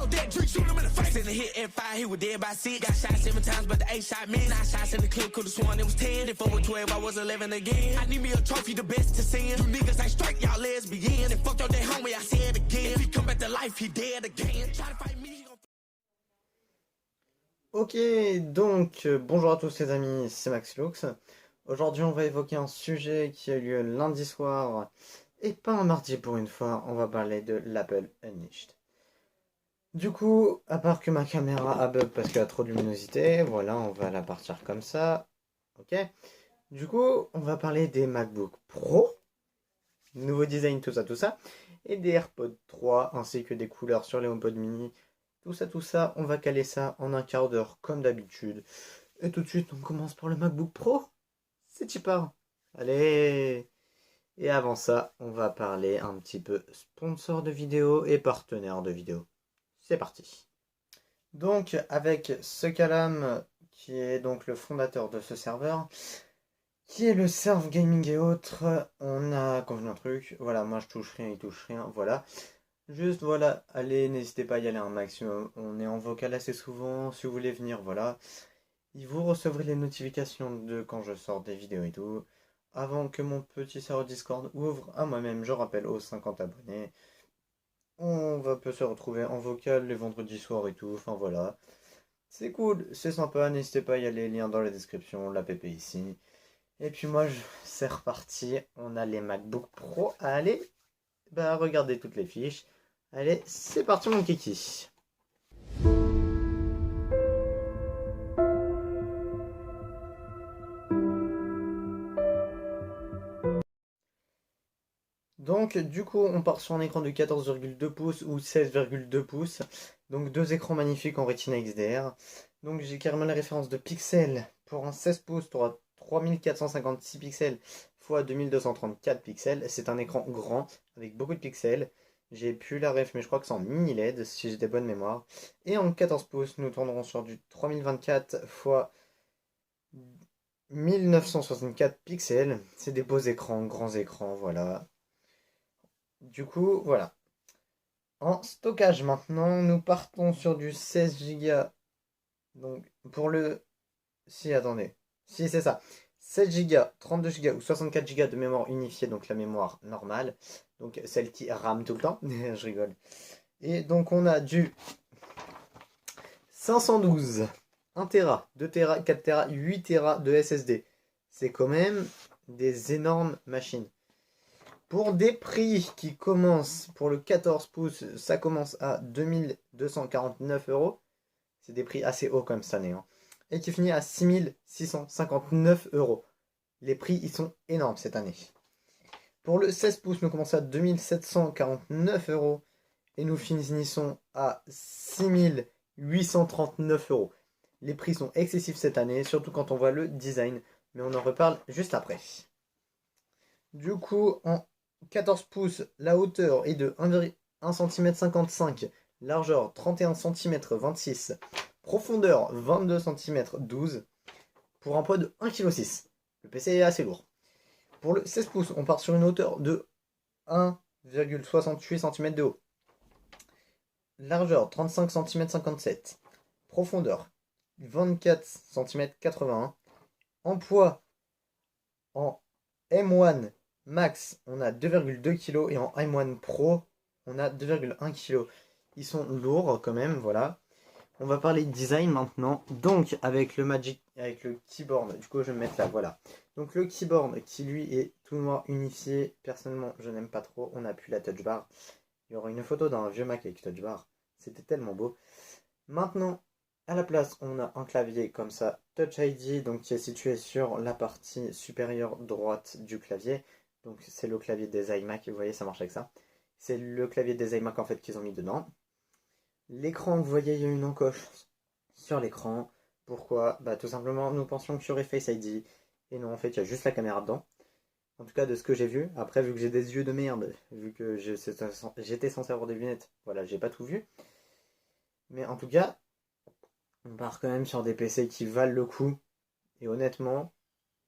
all that drink, shoot him in the face. In the hit and fire, he was dead by 6. Got shot 7 times, but the 8 shot me. 9 shots in the clip, could've sworn it was 10. If I was 12, I was 11 again. I need me a trophy, the best to send. You niggas ain't straight, y'all lesbian. And fuck your dead homie, I said it again. If he come back to life, he dead again. Try to fight me, he gon' Ok, donc bonjour à tous les amis, c'est Max Lux. Aujourd'hui on va évoquer un sujet qui a eu lieu lundi soir et pas un mardi pour une fois, on va parler de l'Apple Unleashed. Du coup, à part que ma caméra a bug parce qu'elle a trop de luminosité, voilà, on va la partir comme ça. Ok. Du coup, on va parler des MacBook Pro, nouveau design, tout ça, et des AirPods 3 ainsi que des couleurs sur les HomePod mini. Tout ça, on va caler ça en un quart d'heure comme d'habitude. Et tout de suite, on commence par le MacBook Pro. C'est cheaper. Allez. Et avant ça, on va parler un petit peu sponsor de vidéo et partenaire de vidéo. C'est parti. Donc, avec ce Calam, qui est donc le fondateur de ce serveur, qui est le Serve Gaming et autres, on a convenu un truc. Voilà, moi je touche rien, il touche rien, voilà. Juste voilà, allez, n'hésitez pas à y aller un maximum. On est en vocal assez souvent, si vous voulez venir, voilà. Vous recevrez les notifications de quand je sors des vidéos et tout. Avant que mon petit serveur Discord ouvre à moi-même, je rappelle aux 50 abonnés. Peut se retrouver en vocal les vendredis soirs et tout, enfin voilà. C'est cool, c'est sympa, n'hésitez pas à y aller, lien dans la description, l'app ici. Et puis moi, c'est reparti, on a les MacBook Pro. Allez, regardez toutes les fiches. Allez, c'est parti mon kiki. Donc du coup on part sur un écran de 14,2 pouces ou 16,2 pouces. Donc deux écrans magnifiques en Retina XDR. Donc j'ai carrément la référence de pixels. Pour un 16 pouces, tu auras 3456 pixels x 2234 pixels. C'est un écran grand avec beaucoup de pixels. J'ai plus la ref mais je crois que c'est en mini LED si j'ai des bonnes mémoires. Et en 14 pouces nous tournerons sur du 3024 x 1964 pixels. C'est des beaux écrans, grands écrans, voilà. Du coup, voilà. En stockage maintenant, nous partons sur du 16 Go. Donc, pour le... Si, attendez. Si, c'est ça. 16 Go, 32 Go ou 64 Go de mémoire unifiée, donc la mémoire normale. Donc, celle qui rame tout le temps. Je rigole. Et donc, on a du 512, 1 Tera, 2 Tera, 4 Tera, 8 Tera de SSD. C'est quand même des énormes machines. Pour des prix qui commencent, pour le 14 pouces, ça commence à 2249 €. C'est des prix assez hauts comme cette année. Hein. Et qui finit à 6659 €. Les prix, ils sont énormes cette année. Pour le 16 pouces, nous commençons à 2749 €. Et nous finissons à 6839 €. Les prix sont excessifs cette année, surtout quand on voit le design. Mais on en reparle juste après. Du coup, en 14 pouces, la hauteur est de 1,1 cm 55, largeur 31 cm 26, profondeur 22 cm 12, pour un poids de 1,6 kg. Le PC est assez lourd. Pour le 16 pouces, on part sur une hauteur de 1,68 cm de haut, largeur 35 cm 57, profondeur 24 cm 81, en poids en M1 Max, on a 2,2 kg et en M1 Pro, on a 2,1 kg. Ils sont lourds quand même, voilà. On va parler de design maintenant. Donc, avec le keyboard, du coup, je vais me mettre là, voilà. Donc, le keyboard qui lui est tout noir unifié. Personnellement, je n'aime pas trop. On n'a plus la touch bar. Il y aura une photo d'un vieux Mac avec touch bar. C'était tellement beau. Maintenant, à la place, on a un clavier comme ça, Touch ID, donc qui est situé sur la partie supérieure droite du clavier. Donc c'est le clavier des iMac, vous voyez ça marche avec ça. C'est le clavier des iMac en fait qu'ils ont mis dedans. L'écran, vous voyez il y a une encoche sur l'écran. Pourquoi? Tout simplement nous pensions qu'il y aurait Face ID. Et non en fait il y a juste la caméra dedans. En tout cas de ce que j'ai vu. Après vu que j'ai des yeux de merde, vu que j'étais censé avoir des lunettes, voilà j'ai pas tout vu. Mais en tout cas, on part quand même sur des PC qui valent le coup. Et honnêtement,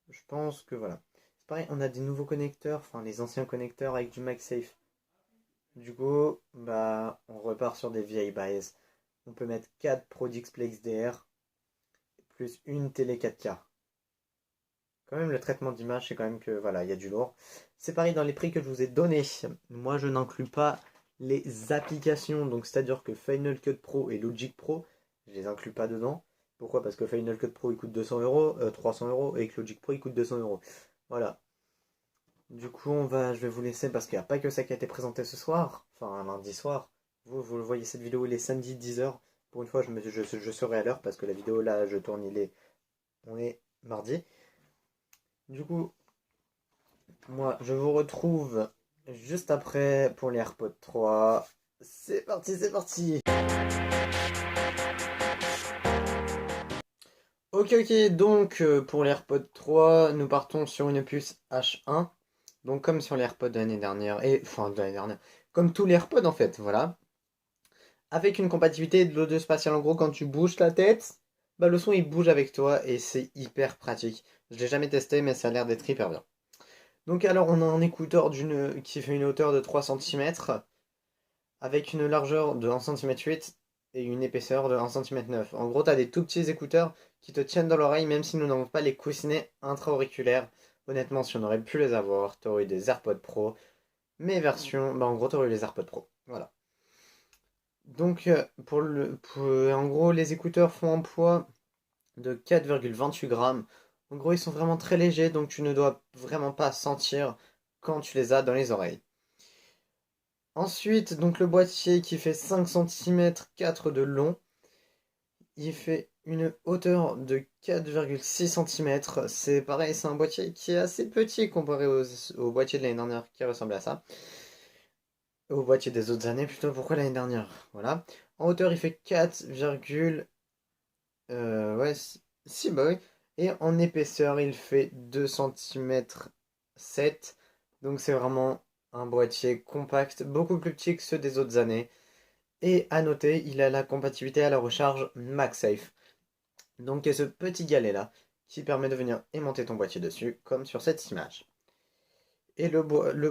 je pense que voilà. C'est pareil, on a des nouveaux connecteurs, enfin les anciens connecteurs avec du MagSafe. Du coup, on repart sur des vieilles bases. On peut mettre 4 Pro Display XDR plus une télé 4K. Quand même, le traitement d'image, c'est quand même que voilà, il y a du lourd. C'est pareil dans les prix que je vous ai donnés. Moi, je n'inclus pas les applications, donc c'est-à-dire que Final Cut Pro et Logic Pro, je les inclus pas dedans. Pourquoi? Parce que Final Cut Pro il coûte 200 euros, 300 euros, et que Logic Pro il coûte 200 euros. Voilà. Du coup, je vais vous laisser parce qu'il n'y a pas que ça qui a été présenté ce soir, enfin un lundi soir. Vous le voyez, cette vidéo, il est samedi 10h. Pour une fois, je serai à l'heure parce que la vidéo là, je tourne, on est mardi. Du coup, moi, je vous retrouve juste après pour les AirPods 3. C'est parti, c'est parti! Ok, ok, donc pour les AirPods 3, nous partons sur une puce H1. Donc comme sur les AirPods de l'année dernière, enfin de l'année dernière, comme tous les AirPods en fait, voilà. Avec une compatibilité de l'audio spatial, en gros, quand tu bouges la tête, bah, le son il bouge avec toi et c'est hyper pratique. Je l'ai jamais testé, mais ça a l'air d'être hyper bien. Donc alors on a un écouteur qui fait une hauteur de 3 cm avec une largeur de 1,8 cm et une épaisseur de 1,9 cm. En gros, tu as des tout petits écouteurs qui te tiennent dans l'oreille même si nous n'avons pas les coussinets intra-auriculaires. Honnêtement, si on aurait pu les avoir, tu aurais eu des AirPods Pro. Mais version, bah en gros, tu aurais eu les AirPods Pro. Voilà. Donc, en gros, les écouteurs font un poids de 4,28 grammes. En gros, ils sont vraiment très légers, donc tu ne dois vraiment pas sentir quand tu les as dans les oreilles. Ensuite, donc le boîtier qui fait 5 cm 4 de long, il fait une hauteur de 4,6 cm. C'est pareil, c'est un boîtier qui est assez petit comparé au boîtier de l'année dernière qui ressemblait à ça. Au boîtier des autres années plutôt, pourquoi l'année dernière? Voilà. En hauteur, il fait 4, ouais, si, bah oui. Et en épaisseur, il fait 2 cm 7. Donc c'est vraiment un boîtier compact, beaucoup plus petit que ceux des autres années. Et à noter, il a la compatibilité à la recharge MagSafe. Donc il y a ce petit galet là qui permet de venir aimanter ton boîtier dessus, comme sur cette image. Et le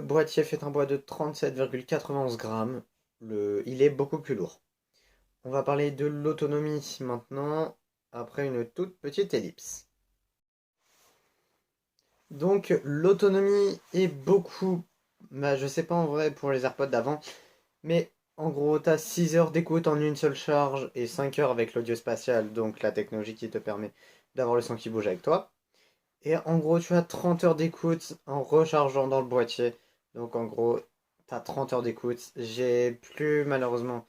boîtier fait un poids de 37,91 grammes. Il est beaucoup plus lourd. On va parler de l'autonomie maintenant, après une toute petite ellipse. Donc l'autonomie est beaucoup, bah, je sais pas en vrai pour les AirPods d'avant, mais en gros t'as 6 heures d'écoute en une seule charge et 5 heures avec l'audio spatial, donc la technologie qui te permet d'avoir le son qui bouge avec toi. Et en gros tu as 30 heures d'écoute en rechargeant dans le boîtier. Donc en gros t'as 30 heures d'écoute. J'ai plus malheureusement,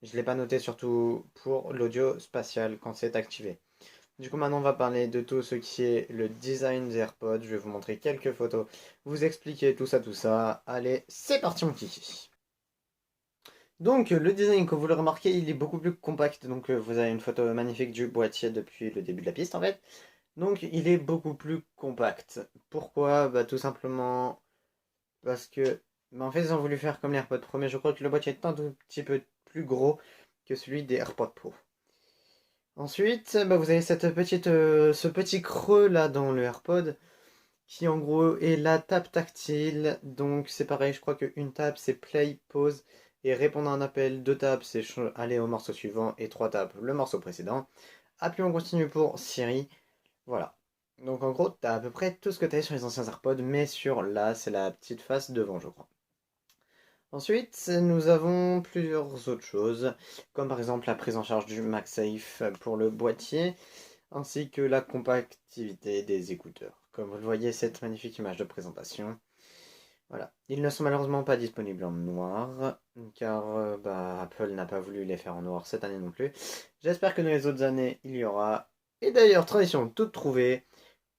je l'ai pas noté surtout pour l'audio spatial quand c'est activé. Du coup, maintenant, on va parler de tout ce qui est le design des AirPods. Je vais vous montrer quelques photos, vous expliquer tout ça, tout ça. Allez, c'est parti, mon kiki. Donc, le design, comme vous le remarquez, il est beaucoup plus compact. Donc, vous avez une photo magnifique du boîtier depuis le début de la piste, en fait. Donc, il est beaucoup plus compact. Pourquoi? Bah, tout simplement parce que, bah, en fait, ils ont voulu faire comme les AirPods Pro, mais je crois que le boîtier est un tout petit peu plus gros que celui des AirPods Pro. Ensuite, bah, vous avez ce petit creux là dans le AirPod qui en gros est la tape tactile. Donc c'est pareil, je crois qu'une tape c'est play, pause et répondre à un appel. Deux tapes c'est aller au morceau suivant et trois tapes le morceau précédent. Appui on continue pour Siri. Voilà. Donc en gros, t'as à peu près tout ce que t'avais sur les anciens AirPods, mais sur là, c'est la petite face devant, je crois. Ensuite, nous avons plusieurs autres choses, comme par exemple la prise en charge du MagSafe pour le boîtier, ainsi que la compactivité des écouteurs. Comme vous le voyez, cette magnifique image de présentation. Voilà. Ils ne sont malheureusement pas disponibles en noir, car bah, Apple n'a pas voulu les faire en noir cette année non plus. J'espère que dans les autres années, il y aura. Et d'ailleurs, tradition toute trouvée,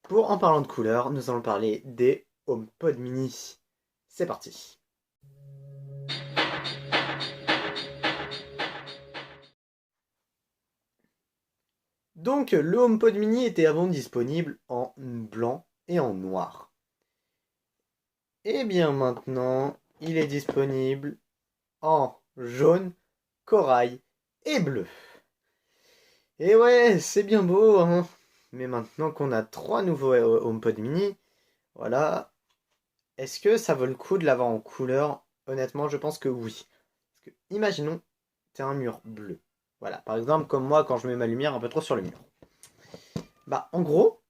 en parlant de couleurs, nous allons parler des HomePod mini. C'est parti. Donc le HomePod mini était avant disponible en blanc et en noir. Et bien maintenant, il est disponible en jaune, corail et bleu. Et ouais, c'est bien beau, hein. Mais maintenant qu'on a trois nouveaux HomePod mini, voilà. Est-ce que ça vaut le coup de l'avoir en couleur? Honnêtement, je pense que oui. Parce que, imaginons, t'as un mur bleu. Voilà, par exemple, comme moi quand je mets ma lumière un peu trop sur le mur. Bah, en gros,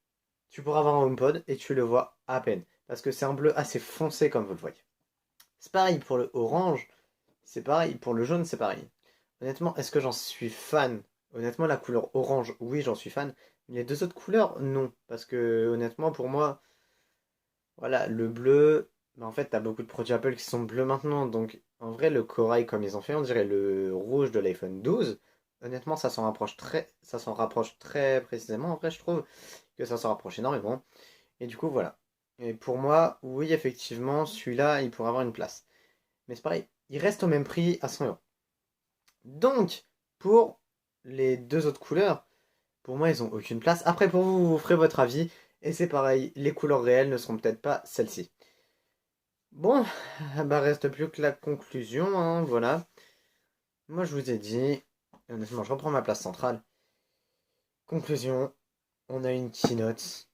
tu pourras avoir un HomePod et tu le vois à peine. Parce que c'est un bleu assez foncé comme vous le voyez. C'est pareil pour le orange, c'est pareil pour le jaune, c'est pareil. Honnêtement, est-ce que j'en suis fan? Honnêtement, la couleur orange, oui, j'en suis fan. Les deux autres couleurs, non. Parce que honnêtement, pour moi, voilà, le bleu, bah, en fait, t'as beaucoup de produits Apple qui sont bleus maintenant. Donc, en vrai, le corail, comme ils ont fait, on dirait le rouge de l'iPhone 12. Honnêtement, ça s'en rapproche très précisément. En vrai, je trouve que ça s'en rapproche énormément. Et du coup, voilà. Et pour moi, oui, effectivement, celui-là, il pourrait avoir une place. Mais c'est pareil, il reste au même prix à 100 euros. Donc, pour les deux autres couleurs, pour moi, ils ont aucune place. Après, pour vous, vous ferez votre avis. Et c'est pareil, les couleurs réelles ne seront peut-être pas celles-ci. Bon, bah reste plus que la conclusion, hein, voilà. Moi, je vous ai dit, honnêtement, je reprends ma place centrale. Conclusion, on a une keynote.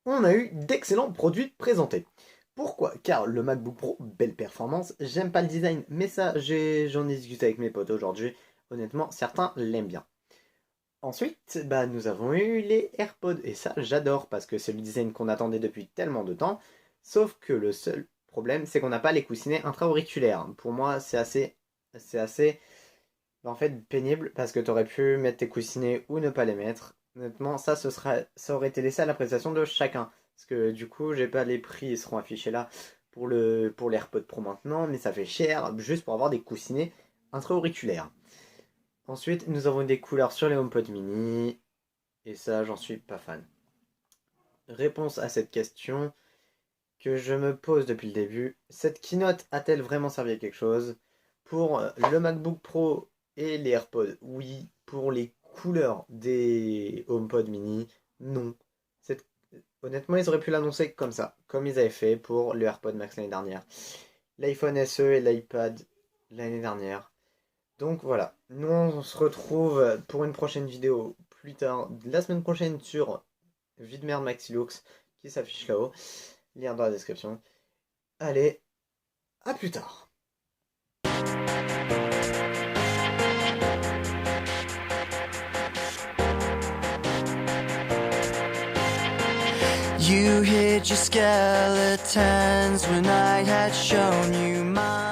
On a eu d'excellents produits présentés. Pourquoi? Car le MacBook Pro, belle performance, j'aime pas le design, mais ça, j'en ai discuté avec mes potes aujourd'hui. Honnêtement, certains l'aiment bien. Ensuite, bah, nous avons eu les AirPods, et ça, j'adore, parce que c'est le design qu'on attendait depuis tellement de temps. Sauf que le seul problème, c'est qu'on n'a pas les coussinets intra-auriculaires. Pour moi, c'est assez, bah, en fait, pénible, parce que tu aurais pu mettre tes coussinets ou ne pas les mettre. Honnêtement, ça aurait été laissé à l'appréciation de chacun. Parce que du coup, j'ai pas les prix, ils seront affichés là pour l'AirPod Pro maintenant, mais ça fait cher juste pour avoir des coussinets intra-auriculaires. Ensuite, nous avons des couleurs sur les HomePod mini, et ça, j'en suis pas fan. Réponse à cette question que je me pose depuis le début, cette keynote a-t-elle vraiment servi à quelque chose? Pour le MacBook Pro et les AirPods, oui. Pour les couleurs des HomePod mini, non. Cette- Honnêtement, ils auraient pu l'annoncer comme ça, comme ils avaient fait pour le AirPod Max l'année dernière, l'iPhone SE et l'iPad l'année dernière. Donc voilà, nous on se retrouve pour une prochaine vidéo plus tard, la semaine prochaine sur Vidmer Maxilux qui s'affiche là-haut, lien dans la description. Allez, à plus tard. You hid your skeletons when I had shown you mine.